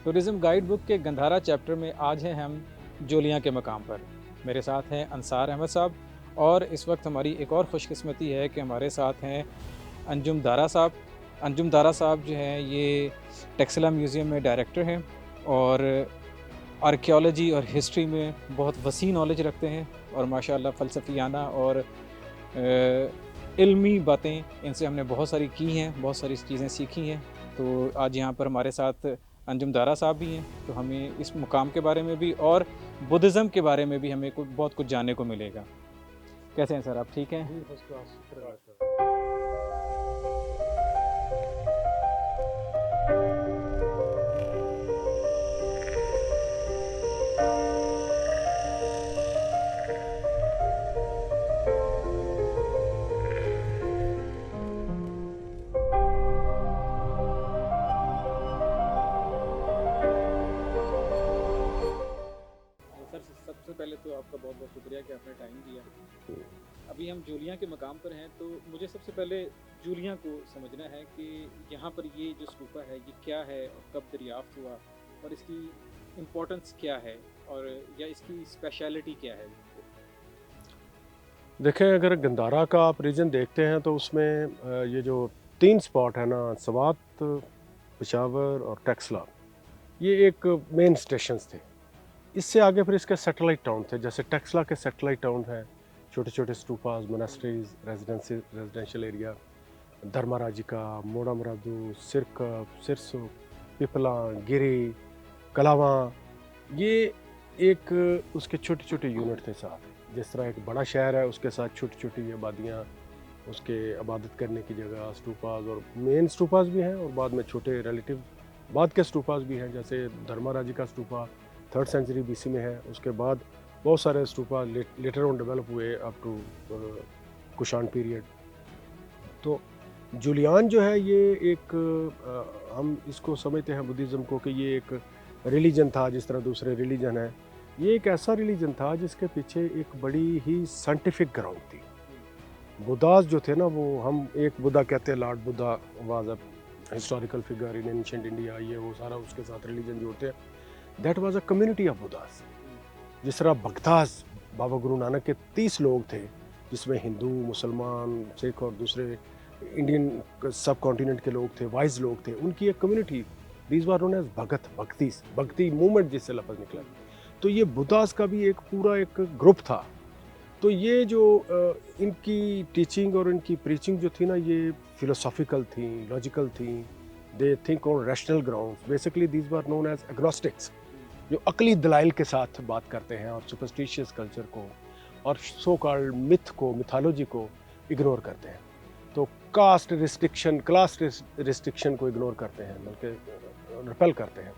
Tourism guide book के Gandhara chapter में आज हैं हम जोलियां के मकाम पर। मेरे साथ हैं अंसार अहमद साहब और इस वक्त हमारी एक और खुशकिस्मती है कि हमारे साथ हैं अंजुम दारा साहब। अंजुम दारा साहब जो हैं ये टेक्सला म्यूज़ियम में डायरेक्टर हैं और आर्कियोलॉजी और हिस्ट्री में बहुत वसी नॉलेज रखते हैं और माशाल्लाह फ़लसफ़ियाना और इल्मी बातें इनसे हमने बहुत सारी की हैं, बहुत सारी चीज़ें सीखी हैं। तो आज यहाँ पर हमारे साथ अंजुम दारा साहब भी हैं, तो हमें इस मुकाम के बारे में भी और बुद्धिज़्म के बारे में भी हमें बहुत कुछ जानने को मिलेगा। कैसे हैं सर, आप ठीक हैं? जी, फर्स्ट क्लास, शुक्र अल्लाह का। सर, सबसे पहले तो आपका बहुत-बहुत शुक्रिया कि आपने टाइम दिया। अभी हम जूलियाँ के मकाम पर हैं, तो मुझे सबसे पहले जूलियाँ को समझना है कि यहाँ पर ये जो स्तूपा है, ये क्या है और कब दरियाफ़्त हुआ और इसकी इम्पोर्टेंस क्या है और या इसकी स्पेशलिटी क्या है? देखें, अगर गंदारा का आप रीजन देखते हैं तो उसमें ये जो 3 स्पॉट है ना, सवात, पेशावर और टेक्सला, ये एक मेन स्टेशंस थे। इससे आगे फिर इसके सैटेलाइट टाउन थे, जैसे टेक्सला के सैटेलाइट टाउन है, छोटे-छोटे stupas, monasteries, residential area, Dharmarajika, Moramoradu, Sirkap, Sirsu, Pippala, Giri, Kalawan, ये एक उसके छोटे-छोटे यूनिट थे साथ। जिस तरह एक बड़ा शहर है, उसके साथ छोटी-छोटी आबादियाँ, उसके इबादत करने की जगह, स्तूपास और मेन स्तूपास भी हैं और बाद में छोटे रिलेटिव बाद के स्तूपास भी हैं, जैसे धर्माराजी का स्तूपा 3rd सेंचुरी बीसी में है। उसके बाद बहुत सारे स्तूपा लेटर ऑन डेवलप हुए अप टू कुषाण पीरियड। तो जूलियान जो है ये एक हम इसको समझते हैं बुद्धिज़्म को कि ये एक रिलीजन था जिस तरह दूसरे रिलीजन है। ये एक ऐसा रिलीजन था जिसके पीछे एक बड़ी ही साइंटिफिक ग्राउंड थी। बुद्धास जो थे ना, वो हम एक बुद्धा कहते हैं, Lord Buddha was a historical figure in ancient India, ये वो सारा उसके साथ रिलीजन जोड़ते हैं। That was a community of Buddhas. जिस तरह भक्तास बाबा गुरु नानक के 30 लोग थे, जिसमें हिंदू, मुसलमान, सिख और दूसरे इंडियन सब कॉन्टिनेंट के लोग थे, वाइज लोग थे, उनकी एक community. These were known as Bhagat, Bhakti movement जिससे लफ्ज़ निकला। तो ये बुद्धास का भी एक पूरा एक ग्रुप था। तो ये जो इनकी टीचिंग और इनकी प्रीचिंग जो थी ना, ये फिलोसॉफिकल थी, लॉजिकल थी। They think on rational grounds. Basically these were known as agnostics, जो अकली दलाइल के साथ बात करते हैं और सुपरस्टिशियस कल्चर को और सो कॉल्ड मिथ को, मिथोलॉजी को इग्नोर करते हैं। तो कास्ट रिस्ट्रिक्शन, क्लास रिस्ट्रिक्शन को इग्नोर करते हैं, बल्कि रिपेल करते हैं।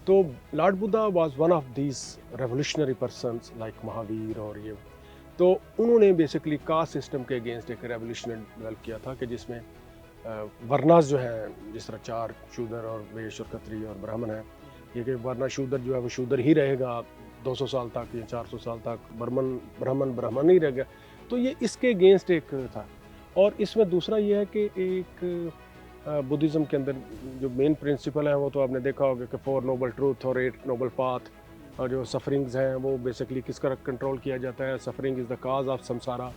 तो Lord Buddha was one of these revolutionary persons like Mahavir और ये। तो उन्होंने बेसिकली कास्ट सिस्टम के अगेंस्ट एक रेवोल्यूशन डेवलप किया था कि जिसमें वर्नास जो है, जिस तरह 4 शूद्र और वैश्य और क्षत्रिय और ब्राह्मण है, ये कि वर्ना शूद्र जो है वो शूद्र ही रहेगा 200 साल तक या 400 साल तक, ब्राह्मण ब्राह्मण ही रहेगा। तो ये इसके अगेंस्ट एक था। और इसमें दूसरा ये है कि एक बुद्धिज़्म के अंदर जो मेन प्रिंसिपल है वो तो आपने देखा होगा कि 4 नोबल ट्रूथ और 8 नोबल पाथ। और जो सफरिंग्स हैं वो बेसिकली किसका कंट्रोल किया जाता है? Suffering is the cause of संसारा।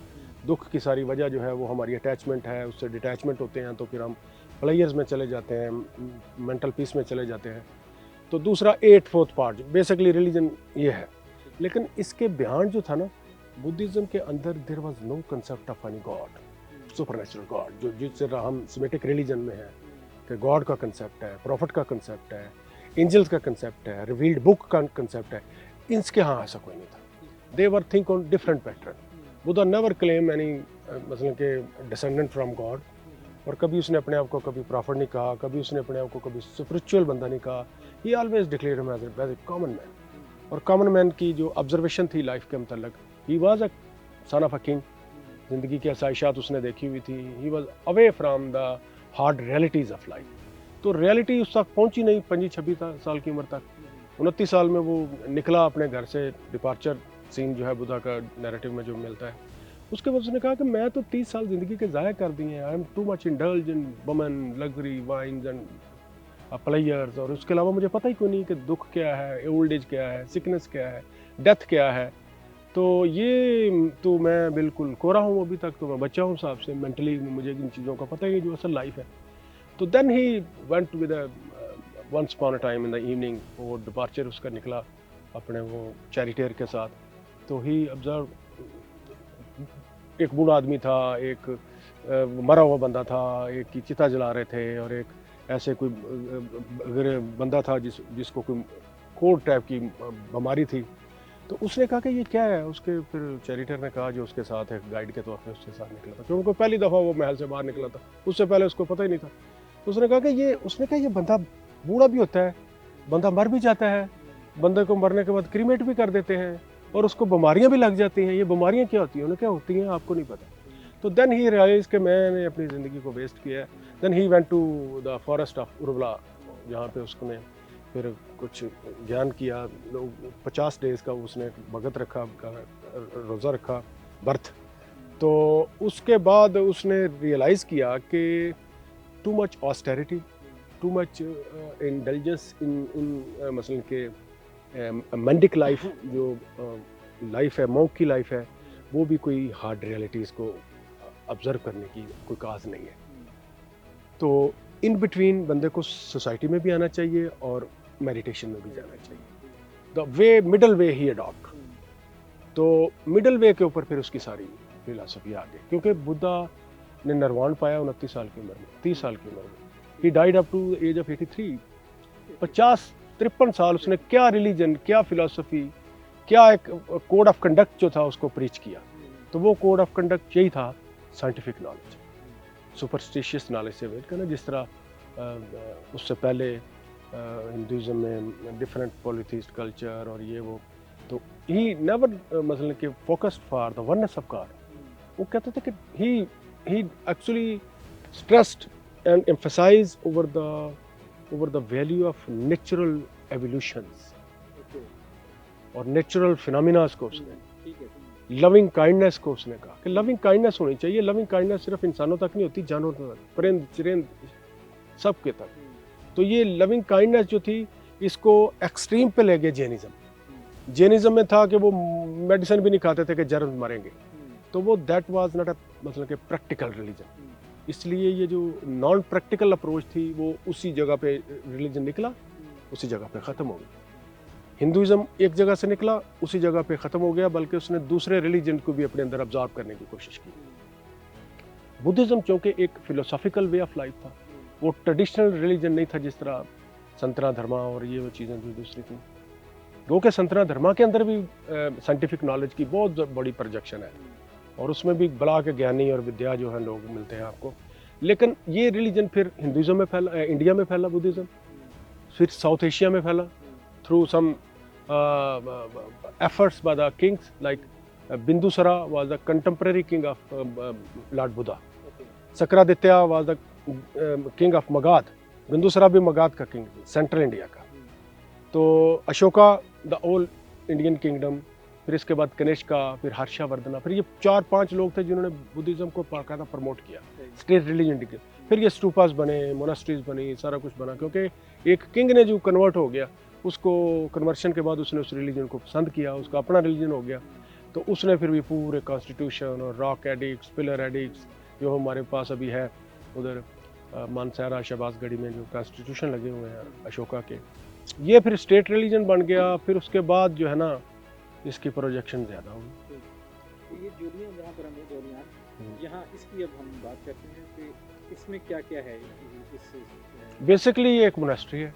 दुख की सारी वजह जो है वो हमारी अटैचमेंट है, उससे डिटैचमेंट होते हैं तो फिर हम प्लेयर्स में चले जाते हैं, मेंटल पीस में चले जाते हैं। तो दूसरा 8 फोर्थ पार्ट बेसिकली रिलीजन ये है। लेकिन इसके बिहाइंड जो था ना, बुद्धिज़्म के अंदर there was no concept of any god, supernatural god, जो जिस तरह हम सेमेटिक रिलीजन में है कि गॉड का कंसेप्ट है, प्रॉफिट का कंसेप्ट है, एंजल्स का कंसेप्ट है, रिवील्ड बुक का कंसेप्ट है। इनके यहाँ ऐसा कोई नहीं था। They were think on different pattern. Buddha never claim any मतलब के डिसेंडेंट फ्रॉम गॉड। और कभी उसने अपने आप को कभी प्रॉफिट नहीं कहा, कभी उसने अपने आप को कभी स्पिरिचुअल बंदा नहीं कहा। He always declare him as a common man. और कॉमन मैन की जो ऑब्जर्वेशन थी लाइफ के मतलब, he was a son of a king. ज़िंदगी की आसाइशात उसने देखी हुई थी। He was away from the hard realities of life. तो रियलिटी उस तक पहुंची नहीं 25-26 साल की उम्र तक। 29 साल में वो निकला अपने घर से। डिपार्चर सीन जो है बुद्धा का नैरेटिव में जो मिलता है, उसके बाद उसने कहा कि मैं तो 30 साल ज़िंदगी के ज़ाया कर दिए हैं। I am too much indulge in women, luxury, wines and players, और उसके अलावा मुझे पता ही क्यों नहीं कि दुख क्या है, ओल्ड एज क्या है, सिकनेस क्या है, डेथ क्या है। तो ये तो मैं बिल्कुल कोरा हूँ अभी तक, तो मैं बच्चा हूँ साहब से, मेंटली मुझे इन चीज़ों का पता ही नहीं जो असल लाइफ है। तो then he went with once upon a time in the evening, वो डिपार्चर उसका निकला अपने वो चैरिटेयर के साथ। तो ही ऑब्जर्व, एक बूढ़ा आदमी था, एक मरा हुआ बंदा था, एक की चिता जला रहे थे, और एक ऐसे कोई अगर बंदा था जिसको कोई कोड टाइप की बीमारी थी। तो उसने कहा कि ये क्या है, उसके फिर चैरिटर ने कहा जो उसके साथ एक गाइड के तौर पे उसके साथ निकला था, क्योंकि पहली दफ़ा वो महल से बाहर निकला था, उससे पहले उसको पता ही नहीं था। तो उसने कहा कि ये बंदा बूढ़ा भी होता है, बंदा मर भी जाता है, बंदे को मरने के बाद क्रीमेट भी कर देते हैं, और उसको बीमारियां भी लग जाती हैं। ये बीमारियां क्या होती हैं, उन्हें क्या होती हैं, आपको नहीं पता। तो देन ही रियलाइज कि मैंने अपनी ज़िंदगी को वेस्ट किया है। Then he went to the forest of Uruvela, जहाँ पे उसने फिर कुछ ज्ञान किया। 50 डेज़ का उसने भगत रखा, रोज़ा रखा, बर्थ। तो उसके बाद उसने रियलाइज़ किया कि too much austerity, too much indulgence in मसलन के मेंडिक लाइफ, जो लाइफ है, मॉन्क की लाइफ है, वो भी कोई हार्ड रियलिटीज़ को ऑब्जर्व करने की कोई काज नहीं है। तो इन बिटवीन बंदे को सोसाइटी में भी आना चाहिए और मेडिटेशन में भी जाना चाहिए। The way, middle way he adopt. तो मिडल वे के ऊपर फिर उसकी सारी फिलासफी आ गई, क्योंकि बुद्धा ने निर्वाण पाया 29 साल की उम्र में, 30 साल की उम्र में। He died up to age of 83। 53 साल उसने क्या रिलीजन, क्या फिलॉसफी, क्या एक कोड ऑफ कंडक्ट जो था उसको प्रीच किया। तो वो कोड ऑफ कंडक्ट यही था, साइंटिफिक नॉलेज, सुपरस्टिशियस नॉलेज से वेट करना। जिस तरह उससे पहले हिंदुज़म में डिफरेंट पॉलीथीस्ट कल्चर और ये वो, तो ही नेवर मतलब कि focused for the oneness of God. वो कहते थे कि he actually stressed and emphasise over the value of natural evolutions और नेचुरल फिनोमिनास को उसने, लविंग काइंडनेस को उसने कहा कि लविंग काइंडनेस होनी चाहिए। लविंग काइंडनेस सिर्फ इंसानों तक नहीं होती, जानवरों तक, परिंद चिरिंद सबके तक। तो ये लविंग काइंडनेस जो थी, इसको एक्सट्रीम पे ले गए जैनिज्म। जैनिज्म में था कि वो मेडिसिन भी नहीं खाते थे कि जर्म मरेंगे। तो वो दैट वाज नॉट अ मतलब कि प्रैक्टिकल रिलीजन। इसलिए ये जो नॉन प्रैक्टिकल अप्रोच थी, वो उसी जगह पे रिलीजन निकला, उसी जगह पे ख़त्म हो गया। हिंदुज़म एक जगह से निकला, उसी जगह पे ख़त्म हो गया, बल्कि उसने दूसरे रिलीजन को भी अपने अंदर ऑब्जॉर्व करने की कोशिश की। बुद्धिज़्म चूँकि एक फ़िलोसॉफिकल वे ऑफ लाइफ था, वो ट्रेडिशनल रिलीजन नहीं था जिस तरह संतना धर्मा और ये वो चीज़ें जो दूसरी थी। क्योंकि संतना धर्मा के अंदर भी साइंटिफिक नॉलेज की बहुत बड़ी प्रोजेक्शन है, और उसमें भी बड़ा के ज्ञानी और विद्या जो है लोग मिलते हैं आपको। लेकिन ये रिलीजन फिर हिंदुज़म में फैला, इंडिया में फैला बुद्धिज़्म, फिर साउथ एशिया में फैला through some efforts by the kings, like Bindusara was the contemporary king of Lord Buddha. Sakraditya was the king of Magadh. Bindusara भी मगध का किंग, सेंट्रल इंडिया का। तो Ashoka the old Indian kingdom, फिर इसके बाद कनिष्का, फिर हर्षवर्धना, फिर ये 4-5 लोग थे जिन्होंने बुद्धिज़्म को बाकायदा प्रमोट किया, स्टेट रिलीजन डिक्लेयर। फिर ये स्टूपास बने, मोनास्ट्रीज बनी, सारा कुछ बना, क्योंकि एक किंग ने जो कन्वर्ट हो गया, उसको कन्वर्शन के बाद उसने उस रिलीजन को पसंद किया, उसका अपना रिलीजन हो गया। तो उसने फिर भी पूरे कॉन्स्टिट्यूशन और रॉक एडिक्ट्स, पिलर एडिक्ट्स जो हमारे पास अभी है उधर मानसारा शहबाजगढ़ी में जो कॉन्स्टिट्यूशन लगे हुए हैं अशोका के, ये फिर स्टेट रिलीजन बन गया। फिर उसके बाद जो है ना, इसकी प्रोजेक्शन ज़्यादा हुई। ये जोलियाँ जहाँ पर हम जोलियाँ यहाँ, इसकी अब हम बात करते हैं कि इसमें क्या क्या है। बेसिकली ये एक मोनास्ट्री है,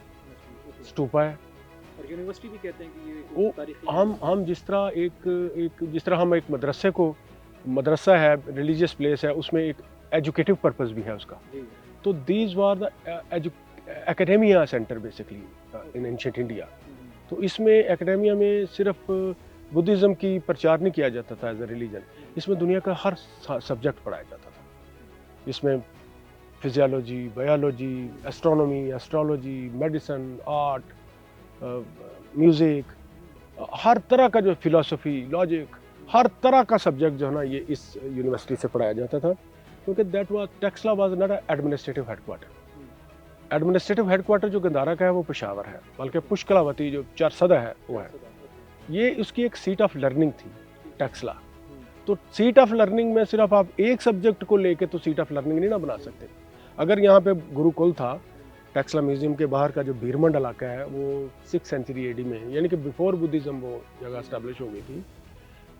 स्टूपा है, और यूनिवर्सिटी भी कहते हैं कि ये तारीखी। हम जिस तरह हम एक मदरसे को, मदरसा है, रिलीजियस प्लेस है, उसमें एक एजुकेटिव पर्पस भी है उसका। तो these were the academia centre basically in ancient India. तो इसमें एकेडेमिया में सिर्फ बुद्धिज़्म की प्रचार नहीं किया जाता था एज अ रिलीजन, इसमें दुनिया का हर सब्जेक्ट पढ़ाया जाता था। इसमें physiology, biology, astronomy, astrology, medicine, art, music, हर तरह का जो फिलॉसफी, लॉजिक, हर तरह का सब्जेक्ट जो है ना, ये इस यूनिवर्सिटी से पढ़ाया जाता था। क्योंकि that was Taxila was not administrative headquarter. Administrative headquarter जो गंधारा का है वो पेशावर है, बल्कि पुष्कलावती जो चारसदा है वो है। ये उसकी एक सीट ऑफ लर्निंग थी, टैक्सला। तो सीट ऑफ लर्निंग में सिर्फ आप एक सब्जेक्ट को लेके तो सीट ऑफ लर्निंग नहीं ना बना सकते। अगर यहाँ पे गुरुकुल था, टैक्सला म्यूजियम के बाहर का जो भीरमंड इलाका है वो 6th सेंचुरी एडी में, यानी कि बिफोर बुद्धिज़्म वो जगह स्टैब्लिश हो गई थी।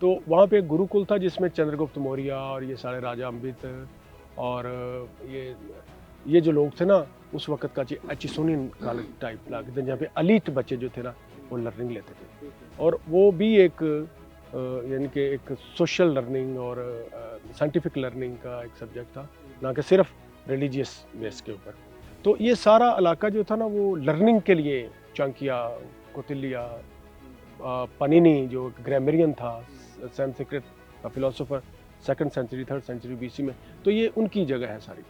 तो वहाँ पे एक गुरुकुल था जिसमें चंद्रगुप्त मौर्य और ये सारे राजा अम्बित और ये जो लोग थे ना उस वक्त का एचिसोनियन कॉलेज टाइप लागते थे, जहाँ पे अलीट बच्चे जो थे ना वो लर्निंग लेते थे। और वो भी एक यानी कि एक सोशल लर्निंग और साइंटिफिक लर्निंग का एक सब्जेक्ट था, ना कि सिर्फ रिलीजियस बेस के ऊपर। तो ये सारा इलाका जो था ना वो लर्निंग के लिए, चाणक्य, कौटिल्य, पनिनी जो ग्रामरियन था, संस्कृत का philosopher 2nd century 3rd century BC में, तो ये उनकी जगह है सारी।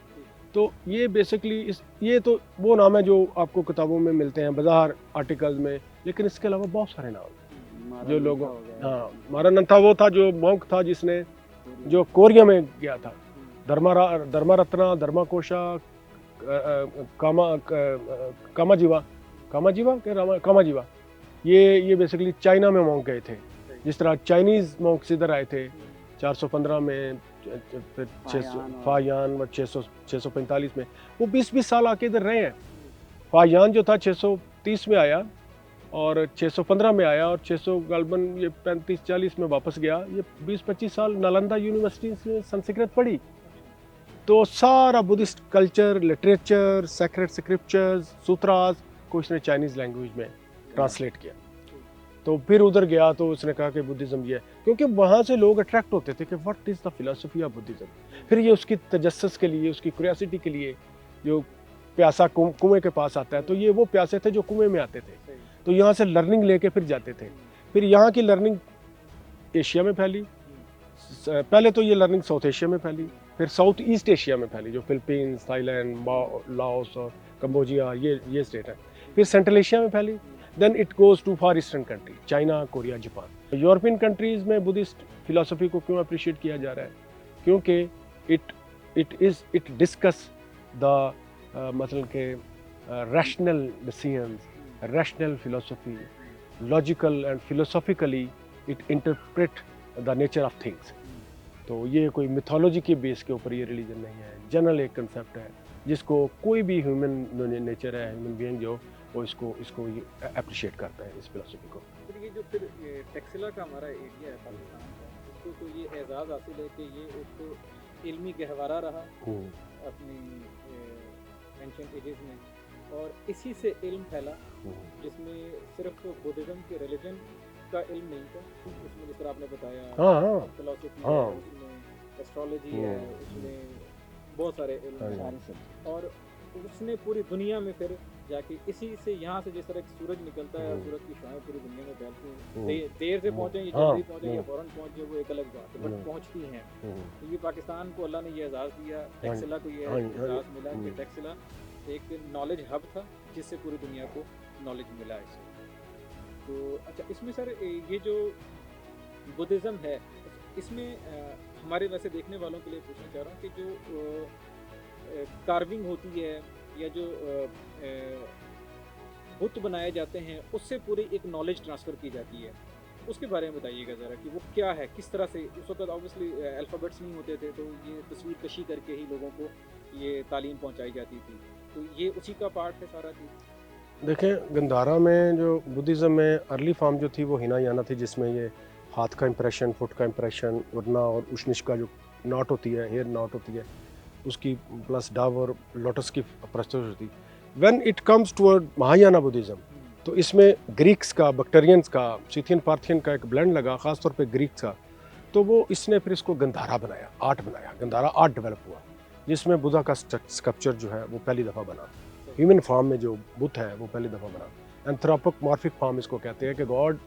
तो ये बेसिकली ये तो वो नाम है जो आपको किताबों में मिलते हैं, बाजार आर्टिकल्स में, लेकिन इसके अलावा बहुत सारे नाम जो लोग, हाँ, मारानंथा वो था जो मॉन्क था जिसने जो कोरिया में गया था, धर्मारत्ना, धर्माकोशा, कामाजीवा, ये बेसिकली चाइना में मॉन्क गए थे। जिस तरह चाइनीज़ मॉन्क्स इधर आए थे 415 में, फिर 600 फायान 645 में, वो 20-20 साल आके इधर रहे हैं। फायान जो था 630 में आया और 615 में आया और 600 गालबन ये 35-40 में वापस गया। ये 20-25 साल नालंदा यूनिवर्सिटी से संस्कृत पढ़ी। तो सारा Buddhist culture, literature, sacred scriptures, sutras को इसने चाइनीज़ लैंग्वेज में ट्रांसलेट किया। तो फिर उधर गया तो उसने कहा कि बुद्धिज़्म ये है, क्योंकि वहाँ से लोग अट्रैक्ट होते थे कि what is the philosophy of Buddhism. फिर ये उसकी तजस्सुस के लिए, उसकी क्यूरियोसिटी के लिए, जो प्यासा कुएं के पास आता है, तो ये वो प्यासे थे जो कुएं में आते थे, तो यहाँ से लर्निंग लेके फिर जाते थे। फिर यहाँ की लर्निंग एशिया में फैली। पहले तो ये लर्निंग साउथ एशिया में फैली, फिर साउथ ईस्ट एशिया में फैली, जो फिलीपींस, थाईलैंड, लाओस और कंबोजिया, ये स्टेट है। फिर सेंट्रल एशिया में फैली, then it goes to far eastern country, China, Korea, Japan. European countries में बुद्धिस्ट फिलॉसफी को क्यों अप्रिशिएट किया जा रहा है? क्योंकि इट डिस्कस द मतलब के rational decisions, rational philosophy, logical and philosophically it interpret the nature of things. तो ये कोई मिथोलॉजी के बेस के ऊपर ये रिलीजन नहीं है, जनरल एक कंसेप्ट है जिसको कोई भी ह्यूमन नेचर है, ह्यूमन बीइंग जो वो इसको अप्रिशिएट करता है इस फिलोसफी को। फिर ये जो टैक्सला का हमारा एरिया है पाकिस्तान का, इसको तो ये एजाज़ हासिल है कि ये एक इल्मी गहवारा रहा अपनी एंशिएंट एजेस में, और इसी से इल्म फैला, जिसमें सिर्फ बुद्धिज़्म के रिलीजन का इल्म नहीं था, उसमें जिस तरह आपने बताया फिलॉसफी है, उसमें एस्ट्रोलॉजी है, उसमें बहुत सारे इल्म हैं, और उसने पूरी दुनिया में फिर जाके इसी से यहाँ से जिस तरह सूरज निकलता है, सूरज की छाएं पूरी दुनिया में फैलती हैं, देर से पहुँचे या जल्दी पहुँचे या फौरन पहुँचे, वो एक अलग बात है, बट पहुँचती हैं। तो ये पाकिस्तान को अल्लाह ने ये एजाज़ दिया, टैक्सला को ये एजाज़ मिला कि टैक्सला एक नॉलेज हब था जिससे पूरी दुनिया को नॉलेज मिला इसे। तो अच्छा, इसमें सर ये जो बुद्धिज़्म है, इसमें हमारे वैसे देखने वालों के लिए पूछना चाह रहा हूँ कि जो कार्विंग होती है या जो बुत बनाए जाते हैं, उससे पूरी एक नॉलेज ट्रांसफ़र की जाती है, उसके बारे में बताइएगा ज़रा कि वो क्या है, किस तरह से। उस वक्त ऑब्वियसली अल्फ़ाबेट्स नहीं होते थे, तो ये तस्वीर कशी करके ही लोगों को ये तालीम पहुंचाई जाती थी, तो ये उसी का पार्ट है सारा चीज़। देखें, गंधारा में जो बुद्धिज़्म में अर्ली फॉर्म जो थी वो हिनायाना थी, जिसमें ये हाथ का इंप्रेशन, फुट का इंप्रेशन, वरना और उशनिश का जो नॉट होती है, हेयर नॉट होती है, उसकी प्लस डव और लोटस की प्रस्तुत होती। When it comes toward Mahayana Buddhism, तो इसमें ग्रीक्स का, बक्टेरियंस का, सिथियन पार्थियन का एक ब्लेंड लगा, ख़ासतौर पे ग्रीक्स का। तो वो इसने फिर इसको गंधारा बनाया, आर्ट बनाया, गंधारा आर्ट डेवलप हुआ, जिसमें बुद्धा का स्कल्पचर जो है वो पहली दफ़ा बना। ह्यूमन फॉर्म में जो बुद्ध है वो पहली दफ़ा बना। एंथ्रोपोमॉर्फिक फॉर्म इसको कहते हैं कि God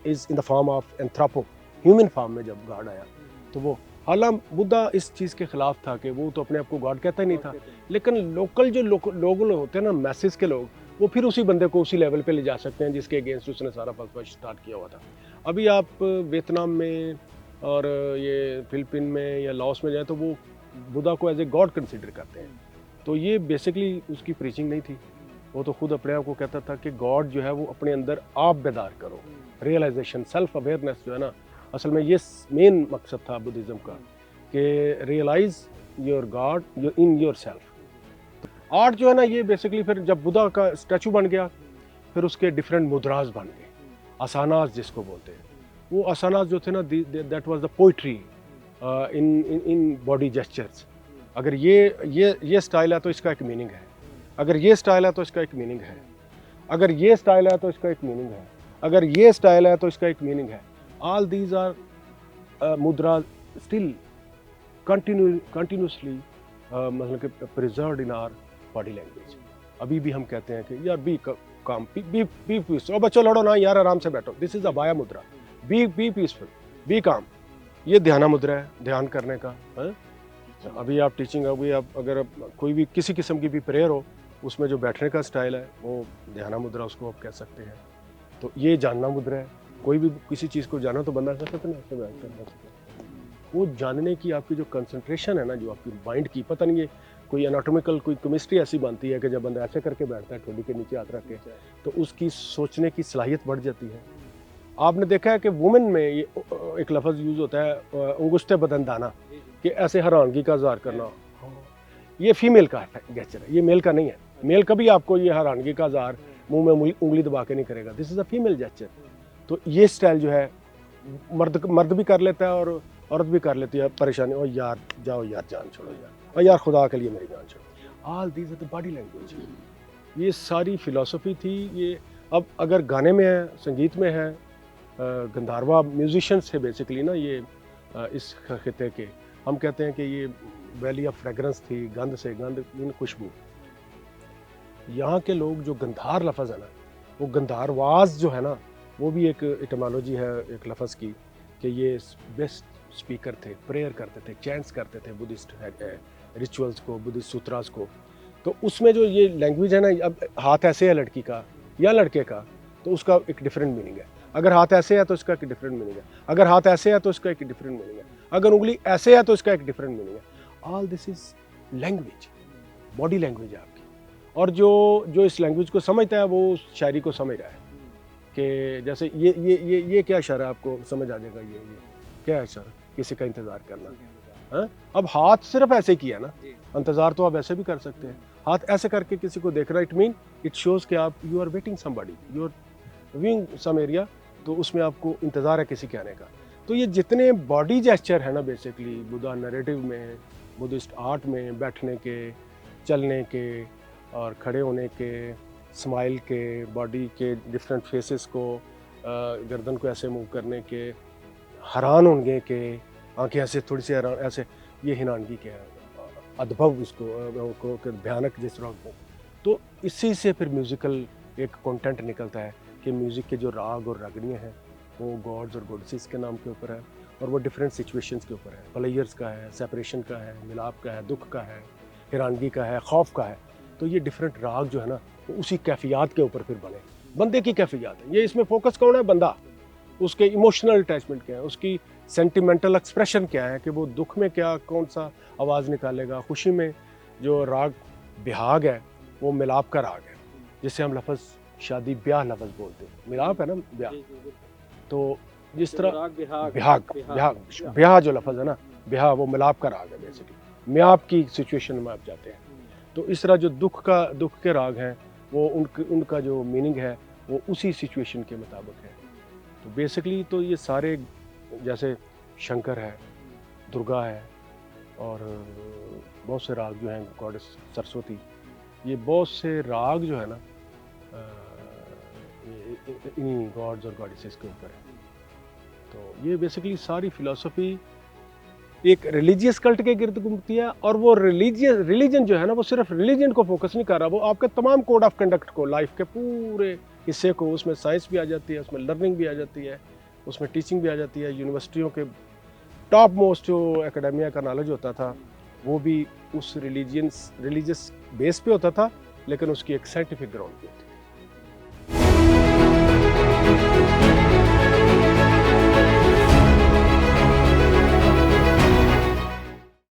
is in the form of anthropo, human form में जब गॉड आया, तो वो, हालांकि बुद्धा इस चीज़ के ख़िलाफ़ था कि वो तो अपने आप को गॉड कहता ही नहीं था, लेकिन लोकल जो लोग होते हैं ना, मैसेज के लोग, वो फिर उसी बंदे को उसी लेवल पे ले जा सकते हैं जिसके अगेंस्ट उसने सारा फलसफा स्टार्ट किया हुआ था। अभी आप वियतनाम में और ये फिलिपीन में या लाओस में जाए तो वो बुद्धा को एज ए गॉड कंसिडर करते हैं। तो ये बेसिकली उसकी प्रीचिंग नहीं थी। वो तो खुद अपने आप को कहता था कि गॉड जो है वो अपने अंदर आप बेदार करो, रियलाइजेशन, सेल्फ अवेयरनेस जो है ना, असल में ये मेन मकसद था बुद्धिज़्म का कि realize your god in your self. Art जो है ना, ये बेसिकली फिर जब बुद्धा का स्टैचू बन गया, फिर उसके डिफरेंट मुद्राज बन गए, आसानास जिसको बोलते हैं। वो आसानास जो थे ना, that was the poetry in body gestures. अगर ये स्टाइल है तो इसका एक मीनिंग है, अगर ये स्टाइल है तो इसका एक मीनिंग है, अगर ये स्टाइल है तो इसका एक मीनिंग है, अगर ये स्टाइल है तो इसका एक मीनिंग है। All these are mudra still continuously मतलब कि preserved in our body language. अभी भी हम कहते हैं कि यार बी काम, बी पीस, और बच्चों लड़ो ना यार, आराम से बैठो, दिस इज अबाया मुद्रा, बी पीसफुल, बी काम। ये ध्यान मुद्रा है, ध्यान करने का है? अभी आप टीचिंग, अभी आप अगर कोई भी किसी किस्म की भी प्रेयर हो, उसमें जो बैठने का स्टाइल है वो ध्यान मुद्रा, उसको आप कह सकते हैं। तो ये जानना मुद्रा है। कोई भी किसी चीज़ को जाना तो बंदा कर सकता है, ऐसे बैठ कर वो जानने की आपकी जो कंसंट्रेशन है ना, जो आपकी माइंड की, पता नहीं है कोई एनाटॉमिकल कोई केमिस्ट्री ऐसी बनती है कि जब बंदा ऐसे करके बैठता है ठोडी के नीचे हाथ रख के, तो उसकी सोचने की सलाहियत बढ़ जाती है। आपने देखा है कि वुमेन में ये एक लफ्ज़ यूज़ होता है अंगुश्ते बदन दाना, कि ऐसे हैरानगी का इज़हार करना, ये फीमेल का गेस्चर है, ये मेल का नहीं है। मेल कभी आपको ये हैरानगी का इज़हार मुंह में उंगली दबा के नहीं करेगा, this is a female gesture. तो ये स्टाइल जो है मर्द भी कर लेता है और औरत भी कर लेती है। परेशानी, और यार जाओ यार, जान छोड़ो यार, और यार खुदा के लिए मेरी जान छोड़ो। All these are the body language. ये सारी फिलॉसफी थी। ये अब अगर गाने में है, संगीत में है, गंधारवा म्यूजिशियंस थे बेसिकली ना, ये इस खिते के, हम कहते हैं कि ये वैली ऑफ फ्रेगरेंस थी, गंध से, गंध इन खुशबू। यहाँ के लोग जो गंधार लफ्ज़ है ना, वो गंधारवाज जो है ना, वो भी एक इटमोलॉजी है एक लफ्ज़ की, कि ये बेस्ट स्पीकर थे, प्रेयर करते थे, चैंट्स करते थे बुद्धिस्ट रिचुअल्स को, बुद्धिस्ट सूत्रास को। तो उसमें जो ये लैंग्वेज है ना, अब हाथ ऐसे है लड़की का या लड़के का, तो उसका एक डिफरेंट मीनिंग है। अगर हाथ ऐसे है तो इसका एक डिफरेंट मीनिंग है, अगर हाथ ऐसे है तो इसका एक डिफरेंट मीनिंग है, अगर उंगली ऐसे है तो इसका एक डिफरेंट मीनिंग है। All this is language, body language है आपकी। और जो इस लैंग्वेज को समझता है वो उस शायरी को समझ रहा है कि जैसे ये क्या इशारा, आपको समझ आ जाएगा ये क्या है इशारा, किसी का इंतज़ार करना है। अब हाथ सिर्फ ऐसे किया ना, इंतज़ार तो आप ऐसे भी कर सकते हैं। हाथ ऐसे करके किसी को देख रहा है, इट मीन इट शोज़ कि आप you are waiting somebody, you are viewing some area, तो उसमें आपको इंतज़ार है किसी के आने का। तो ये जितने बॉडी जेस्चर है ना, बेसिकली बुद्धा नैरेटिव में, बुद्धिस्ट आर्ट में, बैठने के, चलने के और खड़े होने के, स्माइल के, बॉडी के डिफरेंट फेसेस को, गर्दन को ऐसे मूव करने के, हैरान होने के, आंखें ऐसे थोड़ी सी हैरान, ऐसे, ये हैरानगी के अद्भुत उसको भयानक जिस तरह को। तो इसी से फिर म्यूज़िकल एक कंटेंट निकलता है कि म्यूज़िक के जो राग और रागनियाँ हैं वो गॉड्स और गॉडेसेस के नाम के ऊपर है, और वो डिफरेंट सिचुएशंस के ऊपर है। प्लेयर्स का है, सेपरेशन का है, मिलाप का है, दुख का है, हैरानगी का है, खौफ का है। तो ये डिफरेंट राग जो है ना, वो उसी कैफियत के ऊपर फिर बने, बंदे की कैफियत है ये। इसमें फोकस कौन है? बंदा, उसके इमोशनल अटैचमेंट क्या है, उसकी सेंटिमेंटल एक्सप्रेशन क्या है, कि वो दुख में क्या कौन सा आवाज़ निकालेगा, खुशी में जो राग बिहाग है वो मिलाप का राग है, जिससे हम लफ्ज़ शादी ब्याह लफ्ज़ बोलते हैं, मिलाप है ना ब्याह। तो जिस तरह ब्याह जो लफ्ज़ है ना, ब्याह वो मिलाप का राग है बेसिकली, मियाप की सिचुएशन में आप जाते हैं। तो इस तरह जो दुख के राग हैं वो उनका जो मीनिंग है वो उसी सिचुएशन के मुताबिक है। तो बेसिकली तो ये सारे, जैसे शंकर है, दुर्गा है, और बहुत से राग जो हैं, गॉडेस सरस्वती, ये बहुत से राग जो है ना इन्हीं गॉड्स और गॉडेसेस के ऊपर है। तो ये बेसिकली सारी फिलॉसफी एक रिलीजियस कल्ट के गिर्द घूमती है, और वो रिलीजन जो है ना, वो सिर्फ रिलीजन को फोकस नहीं कर रहा, वो आपके तमाम कोड ऑफ कंडक्ट को, लाइफ के पूरे हिस्से को, उसमें साइंस भी आ जाती है, उसमें लर्निंग भी आ जाती है, उसमें टीचिंग भी आ जाती है। यूनिवर्सिटियों के टॉप मोस्ट जो एकेडमिया का नॉलेज होता था वो भी उस रिलीजियस बेस पे होता था, लेकिन उसकी एक साइंटिफिक ग्राउंड पे होती है।